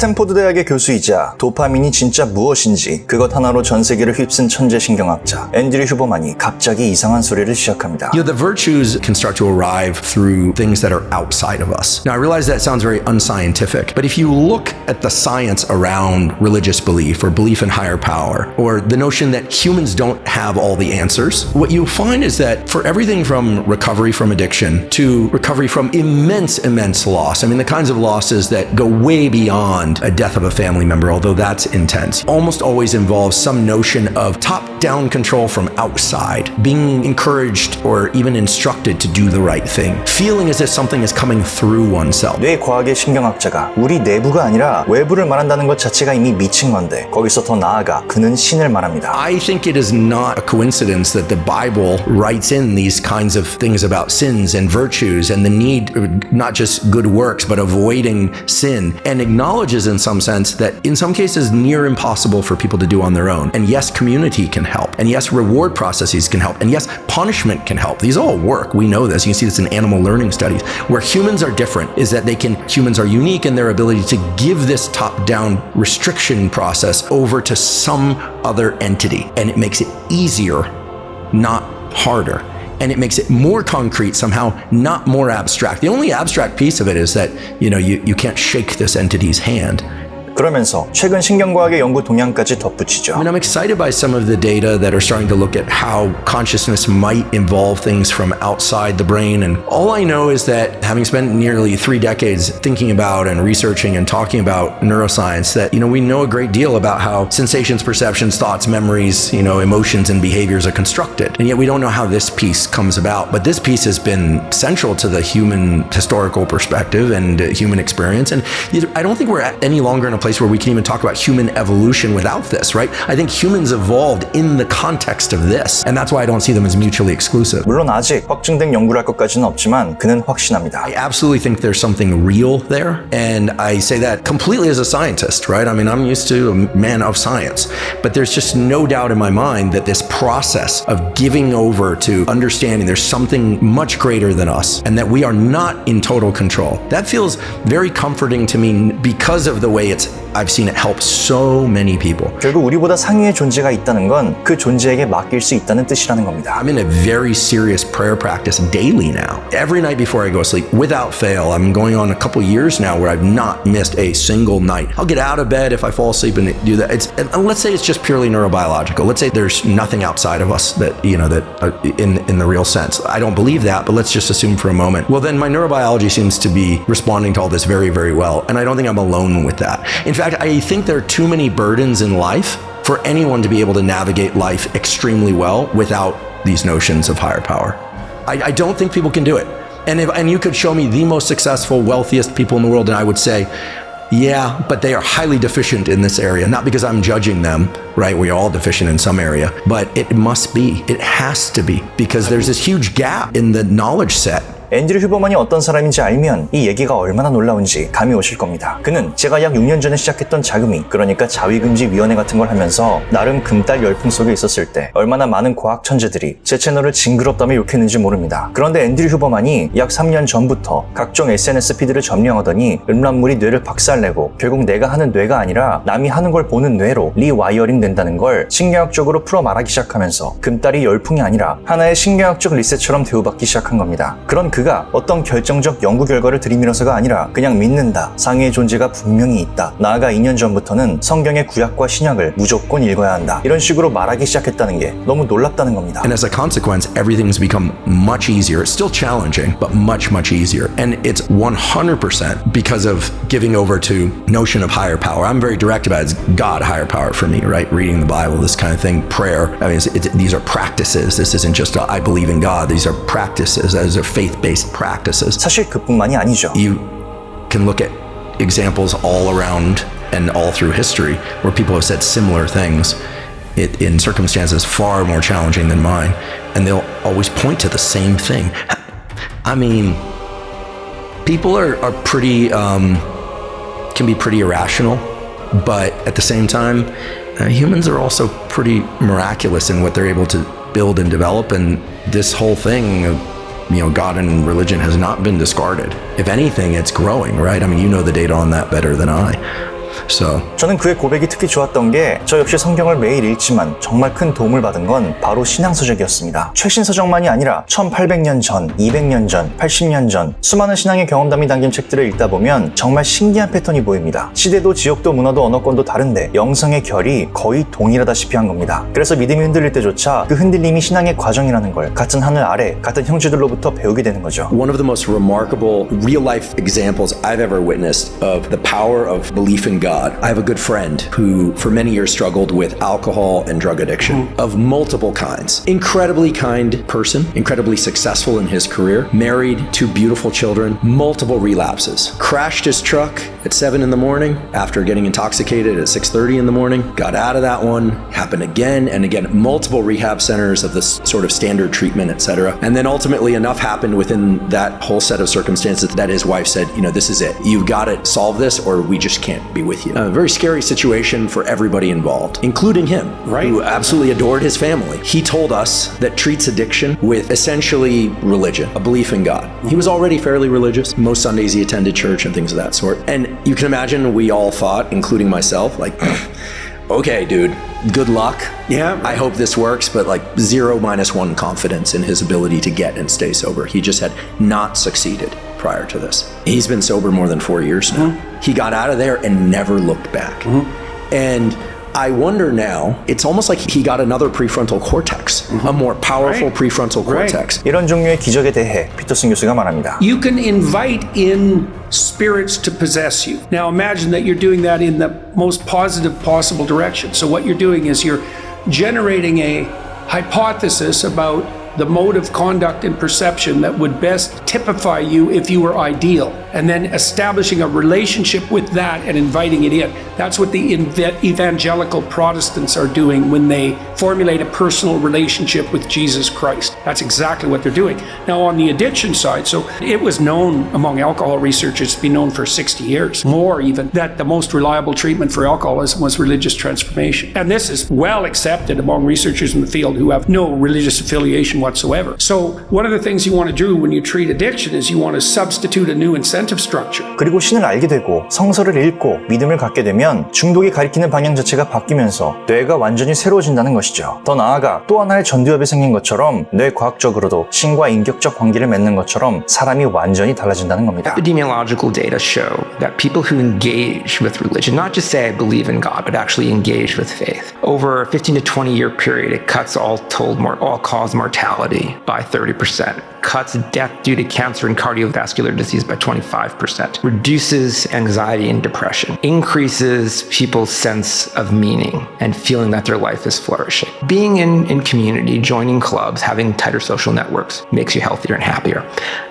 스탠포드 대학의 교수이자 도파민이 진짜 무엇인지 그것 하나로 전 세계를 휩쓴 천재 신경학자 앤드류 휴버만이 갑자기 이상한 소리를 시작합니다. The virtues can start to arrive through things that are outside of us. Now, I realize that sounds very unscientific, but if you look at the science around religious belief or belief in higher power, or the notion that humans don't have all the answers, what you'll find is that for everything from recovery from addiction to recovery from immense loss, I mean, the kinds of losses that go way beyond a death of a family member, although that's intense, almost always involves some notion of top-down control from outside, being encouraged or even instructed to do the right thing, feeling as if something is coming through oneself. 뇌과학의 신경학자가 우리 내부가 아니라 외부를 말한다는 것 자체가 이미 미친 건데 거기서 더 나아가 그는 신을 말합니다. I think it is not a coincidence that the Bible writes in these kinds of things about sins and virtues and the need, not just good works, but avoiding sin, and acknowledges in some sense that in some cases near impossible for people to do on their own. And yes, community can help. And yes, reward processes can help. And yes, punishment can help. These all work. We know this. You can see this in animal learning studies. Where humans are different is that humans are unique in their ability to give this top-down restriction process over to some other entity. And it makes it easier, not harder. And it makes it more concrete somehow, not more abstract. The only abstract piece of it is that, you can't shake this entity's hand. 그러면서 최근 신경과학의 연구 동향까지 덧붙이죠. I mean, I'm excited by some of the data that are starting to look at how consciousness might involve things from outside the brain. And all I know is that having spent nearly 3 decades thinking about and researching and talking about neuroscience, that, we know a great deal about how sensations, perceptions, thoughts, memories, emotions and behaviors are constructed. And yet we don't know how this piece comes about. But this piece has been central to the human historical perspective and human experience. And I don't think we're any longer in a place where we can even talk about human evolution without this, right? I think humans evolved in the context of this, and that's why I don't see them as mutually exclusive. 물론 아직 확증된 연구를 할 것까지는 없지만 그는 확신합니다. I absolutely think there's something real there, and I say that completely as a scientist, right? I mean, I'm used to a man of science, but there's just no doubt in my mind that this process of giving over to understanding there's something much greater than us, and that we are not in total control. That feels very comforting to me because of the way I've seen it help so many people. 결국 우리보다 상위의 존재가 있다는 건 그 존재에게 맡길 수 있다는 뜻이라는 겁니다. I'm in a very serious prayer practice daily now. Every night before I go to sleep, without fail. I'm going on a couple years now where I've not missed a single night. I'll get out of bed if I fall asleep and do that. Let's say it's just purely neurobiological. Let's say there's nothing outside of us that, in the real sense. I don't believe that, but let's just assume for a moment. Well, then my neurobiology seems to be responding to all this very, very well. And I don't think I'm alone with that. In fact, I think there are too many burdens in life for anyone to be able to navigate life extremely well without these notions of higher power. I don't think people can do it. And you could show me the most successful, wealthiest people in the world, and I would say, yeah, but they are highly deficient in this area. Not because I'm judging them, right? We're all deficient in some area, but it must be. It has to be, because there's this huge gap in the knowledge set. 앤드류 휴버만이 어떤 사람인지 알면 이 얘기가 얼마나 놀라운지 감이 오실 겁니다. 그는 제가 약 6년 전에 시작했던 자금이, 그러니까 자위금지위원회 같은 걸 하면서 나름 금딸 열풍 속에 있었을 때 얼마나 많은 과학 천재들이 제 채널을 징그럽다며 욕했는지 모릅니다. 그런데 앤드류 휴버만이 약 3년 전부터 각종 SNS 피드를 점령하더니 음란물이 뇌를 박살내고 결국 내가 하는 뇌가 아니라 남이 하는 걸 보는 뇌로 리와이어링 된다는 걸 신경학적으로 풀어 말하기 시작하면서 금딸이 열풍이 아니라 하나의 신경학적 리셋처럼 대우받기 시작한 겁니다. 그런 그가 어떤 결정적 연구 결과를 들이밀어서가 아니라 그냥 믿는다. 상해의 존재가 분명히 있다. 나아가 2년 전부터는 성경의 구약과 신약을 무조건 읽어야 한다. 이런 식으로 말하기 시작했다는 게 너무 놀랍다는 겁니다. And as a consequence, everything's become much easier. It's still challenging, but much, much easier. And it's 100% because of giving over to notion of higher power. I'm very direct about it. It's God higher power for me, right? Reading the Bible, this kind of thing, prayer. I mean, these are practices. This isn't just I believe in God. These are practices. These are faith-based practices. 사실 그뿐만이 아니죠. You can look at examples all around and all through history where people have said similar things in circumstances far more challenging than mine, and they'll always point to the same thing. I mean, people are pretty can be pretty irrational, but at the same time, humans are also pretty miraculous in what they're able to build and develop, and this whole thing, God and religion has not been discarded. If anything, it's growing, right? I mean, you know the data on that better than I. So 저는 그의 고백이 특히 좋았던 게 저 역시 성경을 매일 읽지만 정말 큰 도움을 받은 건 바로 신앙서적이었습니다. 최신 서적만이 아니라 1800년 전, 200년 전, 80년 전 수많은 신앙의 경험담이 담긴 책들을 읽다 보면 정말 신기한 패턴이 보입니다. 시대도 지역도 문화도 언어권도 다른데 영성의 결이 거의 동일하다시피 한 겁니다. 그래서 믿음이 흔들릴 때조차 그 흔들림이 신앙의 과정이라는 걸 같은 하늘 아래 같은 형제들로부터 배우게 되는 거죠. one of the most remarkable real-life examples I've ever witnessed of the power of belief in God. I have a good friend who for many years struggled with alcohol and drug addiction of multiple kinds. Incredibly kind person, incredibly successful in his career, married, 2 beautiful children, multiple relapses. Crashed his truck at 7 in the morning after getting intoxicated at 6:30 in the morning. Got out of that one, happened again and again, multiple rehab centers of this sort of standard treatment, etc. And then ultimately enough happened within that whole set of circumstances that his wife said, you know, this is it. You've got to solve this or we just can't be with you. A very scary situation for everybody involved, including him, Right. who absolutely adored his family. He told us that treats addiction with essentially religion, a belief in God. He was already fairly religious. Most Sundays he attended church and things of that sort. And you can imagine we all thought, including myself, like, okay, dude, good luck. Yeah. I hope this works, but like 0 - 1 confidence in his ability to get and stay sober. He just had not succeeded prior to this. He's been sober more than 4 years now. He got out of there and never looked back. And I wonder now, it's almost like he got another prefrontal cortex, a more powerful Right. prefrontal Right. cortex. 이런 종류의 기적에 대해 피터슨 교수가 말합니다. You can invite in spirits to possess you. Now imagine that you're doing that in the most positive possible direction. So what you're doing is you're generating a hypothesis about the mode of conduct and perception that would best typify you if you were ideal, and then establishing a relationship with that and inviting it in. That's what the evangelical Protestants are doing when they formulate a personal relationship with Jesus Christ. That's exactly what they're doing. Now, on the addiction side, so it was known among alcohol researchers, it's been known for 60 years, more even, that the most reliable treatment for alcoholism was religious transformation. And this is well accepted among researchers in the field who have no religious affiliation whatsoever. So one of the things you want to do when you treat addiction is you want to substitute a new incentive structure. 그리고 신을 알게 되고 성서를 읽고 믿음을 갖게 되면 중독이 가리키는 방향 자체가 바뀌면서 뇌가 완전히 새로워진다는 것이죠. 더 나아가 또 하나의 전두엽이 생긴 것처럼 뇌과학적으로도 신과 인격적 관계를 맺는 것처럼 사람이 완전히 달라진다는 겁니다. Epidemiological data show that people who engage with religion, not just say I believe in God, but actually engage with faith, over a 15 to 20 year period, it cuts all-cause mortality by 30%, cuts death due to cancer and cardiovascular disease by 25%, reduces anxiety and depression, increases people's sense of meaning and feeling that their life is flourishing. Being in community, joining clubs, having tighter social networks makes you healthier and happier.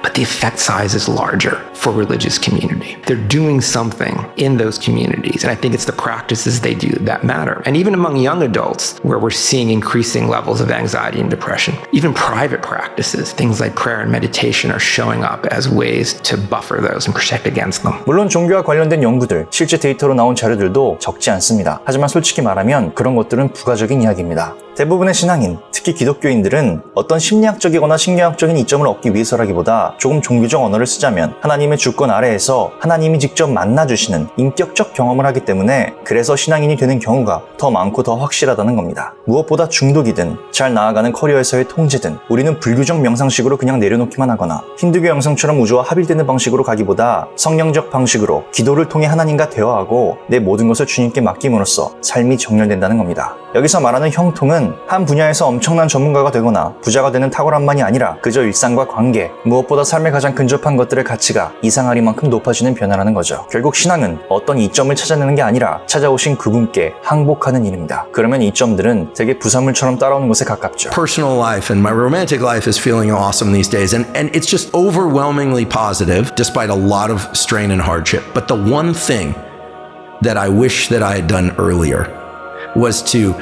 But the effect size is larger for religious community. They're doing something in those communities, and I think it's the practices they do that matter. And even among young adults, where we're seeing increasing levels of anxiety and depression, even private practices, things like prayer and meditation are showing up as ways to buffer those and protect against them. 물론 종교와 관련된 연구들, 실제 데이터로 나온 자료들도 적지 않습니다. 하지만 솔직히 말하면 그런 것들은 부가적인 이야기입니다. 대부분의 신앙인, 특히 기독교인들은 어떤 심리학적이거나 신경학적인 이점을 얻기 위해서라기보다 조금 종교적 언어를 쓰자면 하나님의 주권 아래에서 하나님이 직접 만나주시는 인격적 경험을 하기 때문에 그래서 신앙인이 되는 경우가 더 많고 더 확실하다는 겁니다. 무엇보다 중독이든 잘 나아가는 커리어에서의 통제든 우리는 불교적 명상식으로 그냥 내려놓기만 하거나 힌두교 영상처럼 우주와 합일되는 방식으로 가기보다 성령적 방식으로 기도를 통해 하나님과 대화하고 내 모든 것을 주님께 맡김으로써 삶이 정렬된다는 겁니다. 여기서 말하는 형통은 한 분야에서 엄청난 전문가가 되거나 부자가 되는 탁월함만이 아니라 그저 일상과 관계, 무엇보다 삶에 가장 근접한 것들의 가치가 이상하리만큼 높아지는 변화라는 거죠. 결국 신앙은 어떤 이점을 찾아내는 게 아니라 찾아오신 그분께 항복하는 일입니다. 그러면 이점들은 되게 부산물처럼 따라오는 것에 가깝죠. Personal life and my romantic life is feeling awesome these days, and it's just overwhelmingly positive despite a lot of strain and hardship. But the one thing that I wish that I had done earlier was to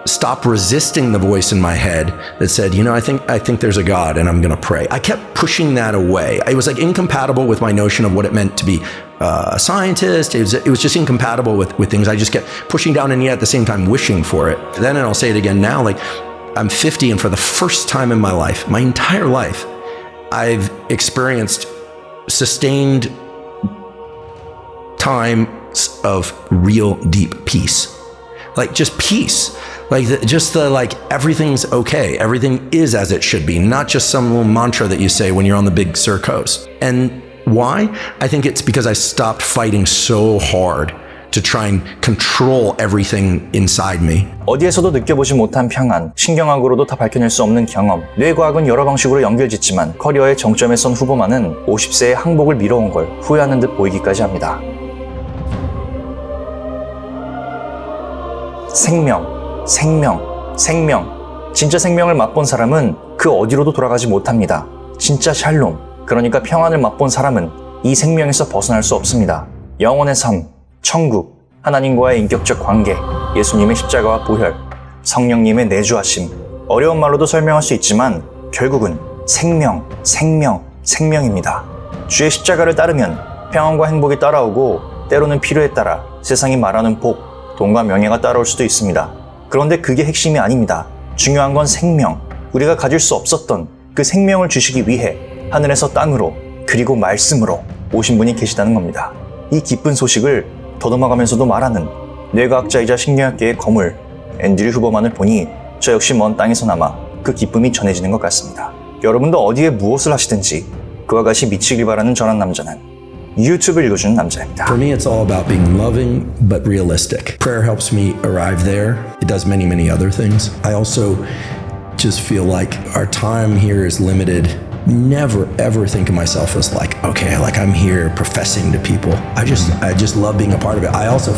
stop resisting the voice in my head that said, you know, I think there's a God and I'm going to pray. I kept pushing that away. It was like incompatible with my notion of what it meant to be a scientist. It was just incompatible with things I just kept pushing down, and yet at the same time wishing for it. Then, and I'll say it again now, like I'm 50, and for the first time in my life, my entire life, I've experienced sustained times of real deep peace. Like just peace. Like everything's okay. Everything is as it should be, not just some little mantra that you say when you're on the big Sur coast. And why? I think it's because I stopped fighting so hard to try and control everything inside me. 어디에서도 느껴보지 못한 평안, 신경학으로도 다 밝혀낼 수 없는 경험, 뇌과학은 여러 방식으로 연결짓지만 커리어의 정점에 선 후보만은 50세의 항복을 미뤄온 걸 후회하는 듯 보이기까지 합니다. 생명. 진짜 생명을 맛본 사람은 그 어디로도 돌아가지 못합니다. 진짜 샬롬, 그러니까 평안을 맛본 사람은 이 생명에서 벗어날 수 없습니다. 영혼의 삶, 천국, 하나님과의 인격적 관계, 예수님의 십자가와 보혈, 성령님의 내주하심, 어려운 말로도 설명할 수 있지만 결국은 생명입니다. 주의 십자가를 따르면 평안과 행복이 따라오고 때로는 필요에 따라 세상이 말하는 복, 돈과 명예가 따라올 수도 있습니다. 그런데 그게 핵심이 아닙니다. 중요한 건 생명, 우리가 가질 수 없었던 그 생명을 주시기 위해 하늘에서 땅으로 그리고 말씀으로 오신 분이 계시다는 겁니다. 이 기쁜 소식을 더듬어가면서도 말하는 뇌과학자이자 신경학계의 거물 앤드류 후버만을 보니 저 역시 먼 땅에서나마 그 기쁨이 전해지는 것 같습니다. 여러분도 어디에 무엇을 하시든지 그와 같이 미치길 바라는 저런 남자는 유튜브 읽어주는 남자입니다. For me, it's all about being loving but realistic. Prayer helps me arrive there. It does many, many other things. I also just feel like our time here is limited. Never ever think of myself as like, okay, like I'm here professing to people. I just love being a part of it. I also